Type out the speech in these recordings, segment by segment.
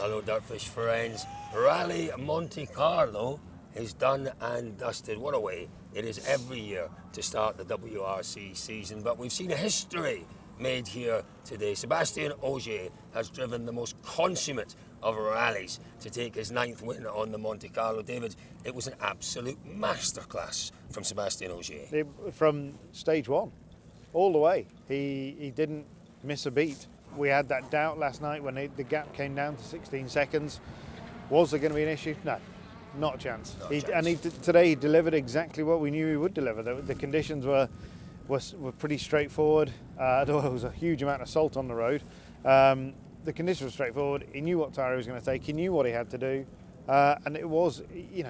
Hello, Dirtfish friends. Rally Monte Carlo is done and dusted. What a way it is every year to start the WRC season. But we've seen a history made here today. Sébastien Ogier has driven the most consummate of rallies to take his 9th win on the Monte Carlo. David, it was an absolute masterclass from Sébastien Ogier. From stage one, all the way. He didn't miss a beat. We had that doubt last night when the gap came down to 16 seconds. Was there going to be an issue? No, not a chance. Today he delivered exactly what we knew he would deliver. The conditions were pretty straightforward. There was a huge amount of salt on the road. The conditions were straightforward. He knew what tyre he was going to take. He knew what he had to do. And it was,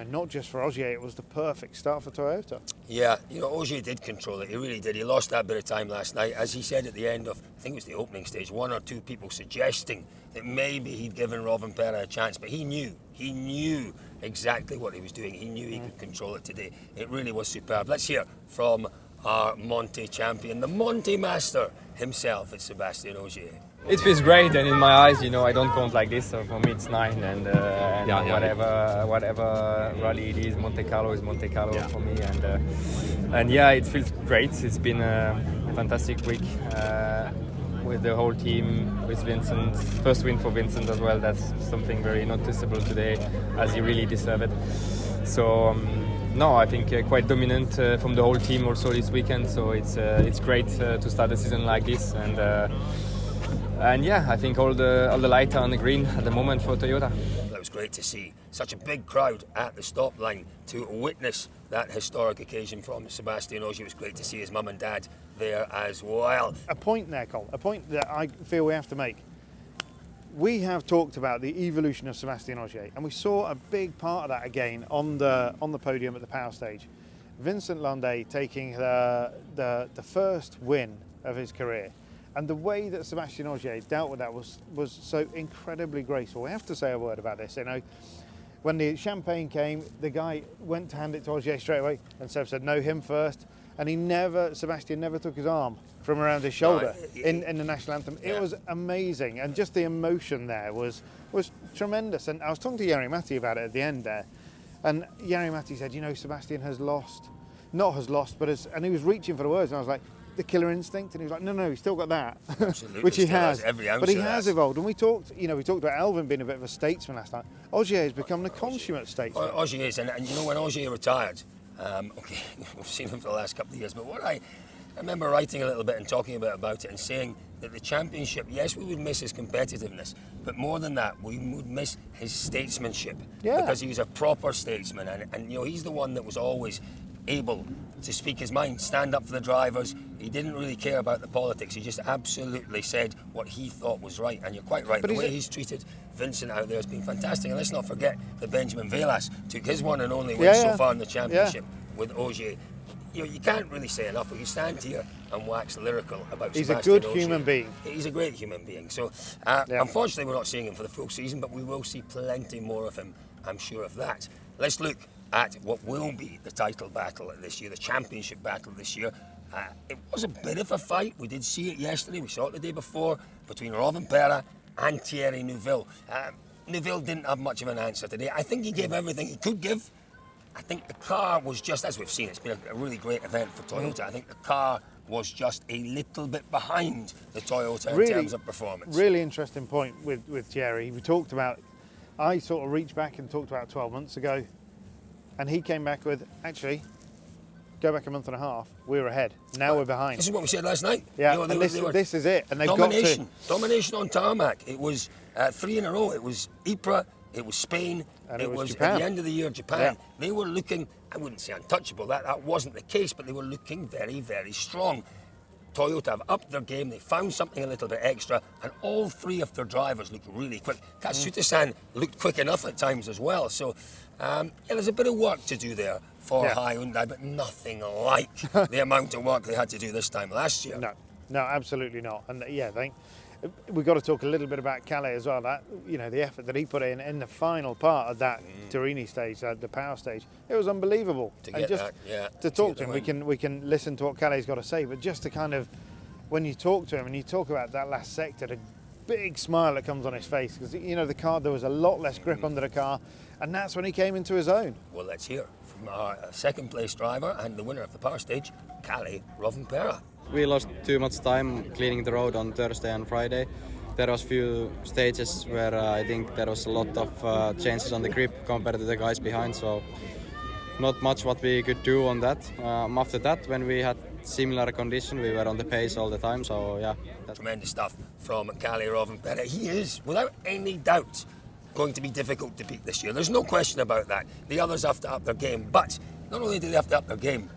not just for Ogier, it was the perfect start for Toyota. Yeah, Ogier did control it. He really did. He lost that bit of time last night. As he said at the end of, I think it was the opening stage, one or two people suggesting that maybe he'd given Rovanperä a chance, but he knew exactly what he was doing. He knew he could control it today. It really was superb. Let's hear from our Monte champion, the Monte master himself. It's Sébastien Ogier. It feels great, and in my eyes, I don't count like this. So for me, it's 9, and whatever rally it is, Monte Carlo is Monte Carlo for me, and it feels great. It's been a fantastic week with the whole team, with Vincent. First win for Vincent as well. That's something very noticeable today, as he really deserved it. So. I think quite dominant from the whole team also this weekend. So it's great to start the season like this, and I think all the lights are on the green at the moment for Toyota. That was great to see. Such a big crowd at the stop line to witness that historic occasion from Sébastien Ogier. It was great to see his mum and dad there as well. A point there, Cole. A point that I feel we have to make. We have talked about the evolution of Sébastien Ogier, and we saw a big part of that again on the podium at the power stage. Vincent Landais taking the first win of his career, and the way that Sébastien Ogier dealt with that was so incredibly graceful. We have to say a word about this. When the champagne came, the guy went to hand it to Ogier straight away, and Seb said, "No, him first." And Sébastien never took his arm from around his shoulder in the national anthem. It was amazing, and just the emotion there was tremendous. And I was talking to Jari Matti about it at the end there, and Jari Matti said, Sébastien has lost, and he was reaching for the words, and I was like, the killer instinct, and he was like, no, he's still got that, Absolutely, which he has. But he has evolved. evolved. And we talked about Elvin being a bit of a statesman last night. Ogier has become the consummate statesman. Ogier is, and when Ogier retired. We've seen him for the last couple of years, but what I remember writing a little bit and talking about it and saying that the championship, yes, we would miss his competitiveness, but more than that, we would miss his statesmanship, because he was a proper statesman, and he's the one that was always able to speak his mind, stand up for the drivers. He didn't really care about the politics. He just absolutely said what he thought was right, and you're quite right. But the way he's treated Vincent out there has been fantastic. And let's not forget that Benjamin Velas took his one and only win so far in the championship with Ogier. You can't really say enough. You stand here and wax lyrical about He's Sébastien a good Ogier. human being. He's a great human being. So unfortunately we're not seeing him for the full season, but we will see plenty more of him, I'm sure of that. Let's look at what will be the title battle this year, the championship battle this year. It was a bit of a fight. We did see it yesterday. We saw it the day before between Rovanperä and Thierry Neuville. Neuville didn't have much of an answer today. I think he gave everything he could give. I think the car was just, as we've seen, it's been a really great event for Toyota. I think the car was just a little bit behind the Toyota in terms of performance. Really interesting point with Thierry. We talked about, I sort of reached back and talked about 12 months ago, and he came back with, actually, go back a month and a half, we were ahead. Now we're behind. This is what we said last night. Yeah, this is it. And they've domination on tarmac. It was 3 in a row. It was Ypres, it was Spain, and it was Japan. At the end of the year, Japan. Yeah. They were looking, I wouldn't say untouchable, that wasn't the case, but they were looking very, very strong. Toyota have upped their game, they found something a little bit extra, and all 3 of their drivers looked really quick. Katsuta-san looked quick enough at times as well, so there's a bit of work to do there for Hyundai, but nothing like the amount of work they had to do this time last year. No, absolutely not. And we've got to talk a little bit about Calais as well. That the effort that he put in the final part of that Turini stage, the power stage, it was unbelievable. To talk to him, we can listen to what Calais got to say, but just to kind of, when you talk to him and you talk about that last sector, big smile that comes on his face because, you know, there was a lot less grip under the car, and that's when he came into his own. Well, let's hear from our second place driver and the winner of the power stage, Kalle Rovanperä. We lost too much time cleaning the road on Thursday and Friday. There was few stages where I think there was a lot of changes on the grip compared to the guys behind, so not much what we could do on that. After that, when we had similar condition, we were on the pace all the time, so yeah. Tremendous stuff from Kalle Rovanperä. He is, without any doubt, going to be difficult to beat this year. There's no question about that. The others have to up their game, but not only do they have to up their game,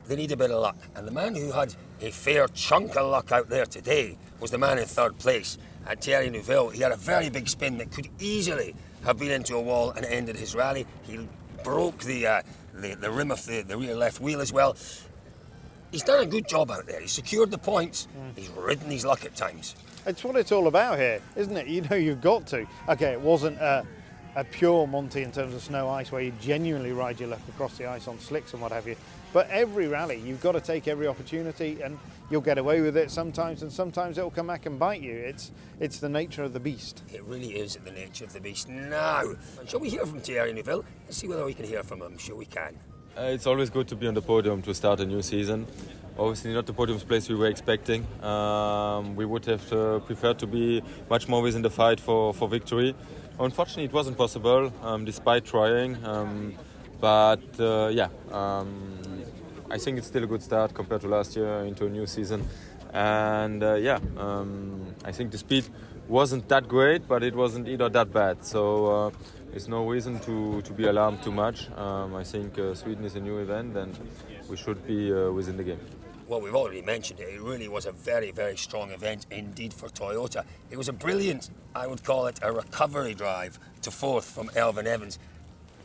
they need a bit of luck. And the man who had a fair chunk of luck out there today was the man in third place, Thierry Neuville. He had a very big spin that could easily have been into a wall and ended his rally. He broke the rim of the rear left wheel as well. He's done a good job out there. He's secured the points. He's ridden his luck at times. It's what it's all about here, isn't it? You know, you've got to. Okay, it wasn't a pure Monte in terms of snow ice where you genuinely ride your luck across the ice on slicks and what have you. But every rally, you've got to take every opportunity, and you'll get away with it sometimes, and sometimes it'll come back and bite you. It's the nature of the beast. It really is the nature of the beast. Now, shall we hear from Thierry Neuville? Let's see whether we can hear from him. Sure we can. It's always good to be on the podium to start a new season. Obviously not the podium place we were expecting. We would have preferred to be much more within the fight for victory. Unfortunately, it wasn't possible, despite trying. I think it's still a good start compared to last year into a new season. And I think the speed wasn't that great, but it wasn't either that bad. So there's no reason to be alarmed too much. I think Sweden is a new event and we should be within the game. Well, we've already mentioned it. It really was a very, very strong event indeed for Toyota. It was a brilliant, I would call it, a recovery drive to fourth from Elfyn Evans.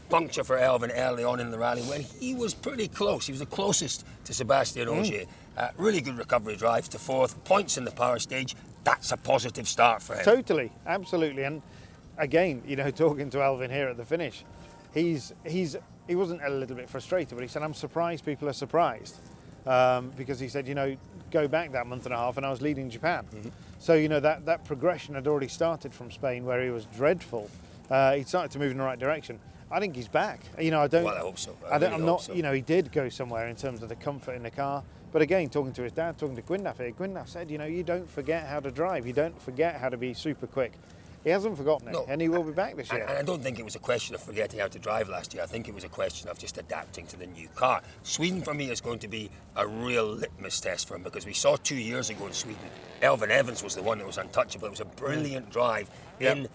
Puncture for Elfyn early on in the rally when he was pretty close. He was the closest to Sébastien Ogier. Really good recovery drive to fourth. Points in the power stage. That's a positive start for him. Totally, absolutely. And again, you know, talking to Elfyn here at the finish, he wasn't a little bit frustrated, but he said, I'm surprised people are surprised. Because he said, you know, go back that month and a half and I was leading Japan. So, you know, that progression had already started from Spain where he was dreadful. He started to move in the right direction. I think he's back. You know, I don't. Well, I hope so. I'm not. You know, he did go somewhere in terms of the comfort in the car. But again, talking to his dad, talking to Gwyndaf here, Gwyndaf said, you know, you don't forget how to drive. You don't forget how to be super quick. He hasn't forgotten it, and he will be back this year. And I don't think it was a question of forgetting how to drive last year. I think it was a question of just adapting to the new car. Sweden, for me, is going to be a real litmus test for him because we saw 2 years ago in Sweden, Elfyn Evans was the one that was untouchable. It was a brilliant drive in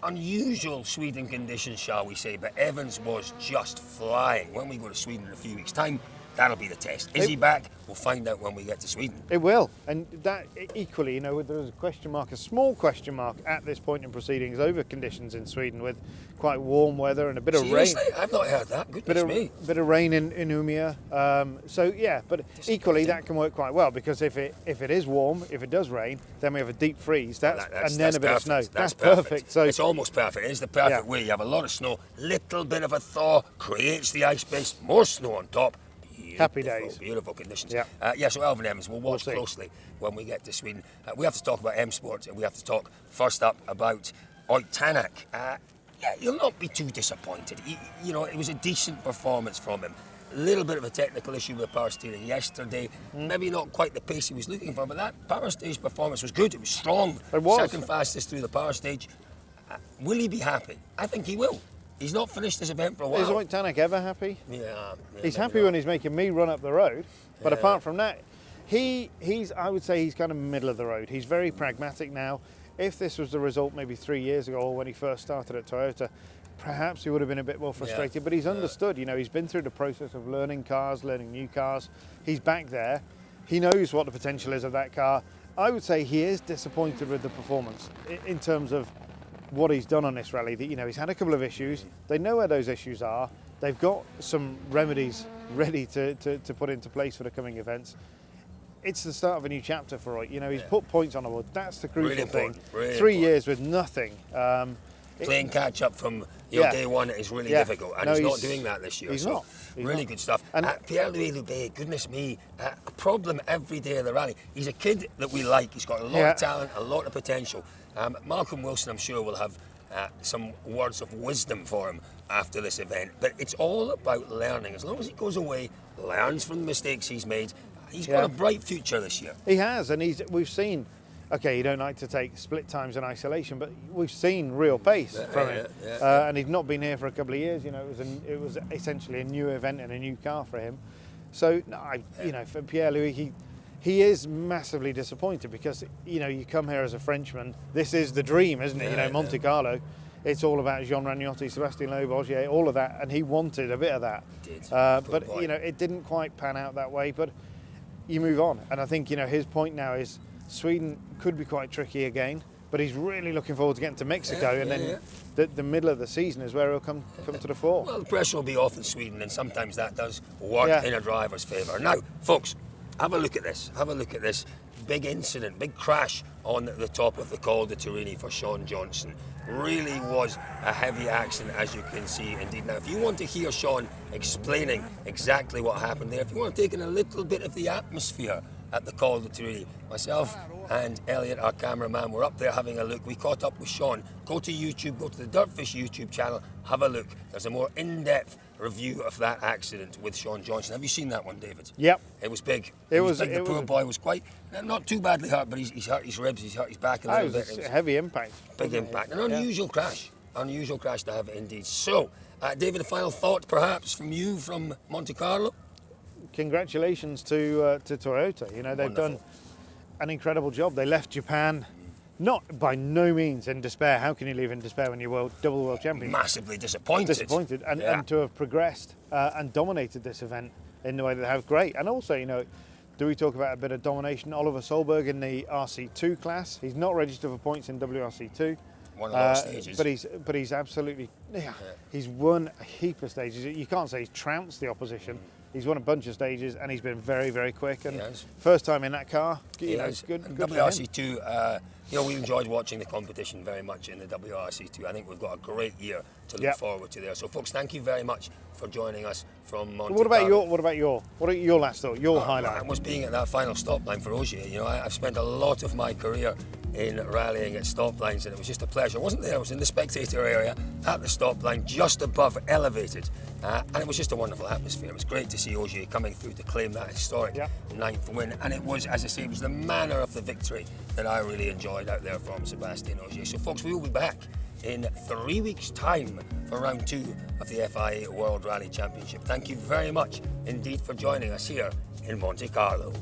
unusual Sweden conditions, shall we say, but Evans was just flying. When we go to Sweden in a few weeks' time, that'll be the test. Is he back? We'll find out when we get to Sweden. It will. And that equally, you know, there's a question mark, a small question mark at this point in proceedings over conditions in Sweden with quite warm weather and a bit of rain. Seriously? I've not heard that. Goodness me. Bit of rain in Umeå. So yeah, but equally that can work quite well because if it is warm, if it does rain, then we have a deep freeze. And then a bit of snow. That's perfect. So it's almost perfect. It's the perfect way. You have a lot of snow, little bit of a thaw, creates the ice base, more snow on top. Happy days. Beautiful conditions. Yeah. So Elfyn Evans, we'll watch closely when we get to Sweden. We have to talk about M Sports and we have to talk first up about Ott Tänak. You'll not be too disappointed. You know, it was a decent performance from him. A little bit of a technical issue with power steering yesterday. Maybe not quite the pace he was looking for, but that power stage performance was good. It was strong. It was. Second fastest through the power stage. Will he be happy? I think he will. He's not finished this event for a while. Is Ott Tänak ever happy? Yeah. He's happy when he's making me run up the road. But apart from that, I would say he's kind of middle of the road. He's very pragmatic now. If this was the result maybe 3 years ago or when he first started at Toyota, perhaps he would have been a bit more frustrated. But he's understood, you know, he's been through the process of learning cars, learning new cars. He's back there. He knows what the potential is of that car. I would say he is disappointed with the performance in terms of what he's done on this rally. That, you know, he's had a couple of issues. They know where those issues are. They've got some remedies ready to put into place for the coming events. It's the start of a new chapter for Ott. You know, he's put points on the board. That's the crucial thing. Really 3 years with nothing. Playing catch up from day one is really difficult, and he's not doing that this year. He's so not. Really good stuff. And Pierre-Louis Loubet, goodness me, a problem every day of the rally. He's a kid that we like. He's got a lot of talent, a lot of potential. Malcolm Wilson, I'm sure, will have some words of wisdom for him after this event. But it's all about learning. As long as he goes away, learns from the mistakes he's made, he's got a bright future this year. He has, and we've seen. Okay, you don't like to take split times in isolation, but we've seen real pace from him, and he'd not been here for a couple of years. You know, it was essentially a new event and a new car for him. So, for Pierre-Louis, he is massively disappointed because you come here as a Frenchman. This is the dream, isn't it? Monte Carlo. It's all about Jean Ragnotti, Sébastien Ogier, all of that, and he wanted a bit of that. He did. But it didn't quite pan out that way. But you move on, and I think his point now is Sweden could be quite tricky again, but he's really looking forward to getting to Mexico, and then the middle of the season is where he'll come to the fore. Well, the pressure will be off in Sweden, and sometimes that does work in a driver's favour. Now, folks, have a look at this. Have a look at this big incident, big crash on the top of the Col de Turini for Sean Johnson. Really was a heavy accident, as you can see indeed. Now, if you want to hear Sean explaining exactly what happened there, if you want to take in a little bit of the atmosphere at the Col de Turini, myself and Elliot, our cameraman, were up there having a look. We caught up with Sean. Go to YouTube, go to the Dirtfish YouTube channel, have a look. There's a more in-depth review of that accident with Sean Johnson. Have you seen that one, David? Yep. It was big. It was big. The poor boy was quite, not too badly hurt, but he's hurt his ribs, he's hurt his back a little bit. It was a heavy impact. Big impact. An unusual crash. Unusual crash to have indeed. So, David, a final thought perhaps from you from Monte Carlo? Congratulations to Toyota. They've done an incredible job. They left Japan not by no means in despair. How can you leave in despair when you're double world champion? Massively disappointed. And to have progressed and dominated this event in the way that they have, great. And also, do we talk about a bit of domination? Oliver Solberg in the RC2 class. He's not registered for points in WRC2. One of those stages. But he's absolutely, he's won a heap of stages. You can't say he's trounced the opposition. He's won a bunch of stages, and he's been very, very quick. And first time in that car, good WRC2, we enjoyed watching the competition very much in the WRC2. I think we've got a great year to look forward to there. So, folks, thank you very much for joining us from Monte Carlo. What about your last thought? Your highlight was being at that final stop line for Ogier. I've spent a lot of my career in rallying at stop lines, and it was just a pleasure. I wasn't there. I was in the spectator area at the stop line, just above elevated, and it was just a wonderful atmosphere. It was great to see Ogier coming through to claim that historic ninth win, and it was, as I say, it was the manner of the victory that I really enjoyed out there from Sébastien Ogier. So, folks, we will be back in 3 weeks' time for round 2 of the FIA World Rally Championship. Thank you very much indeed for joining us here in Monte Carlo.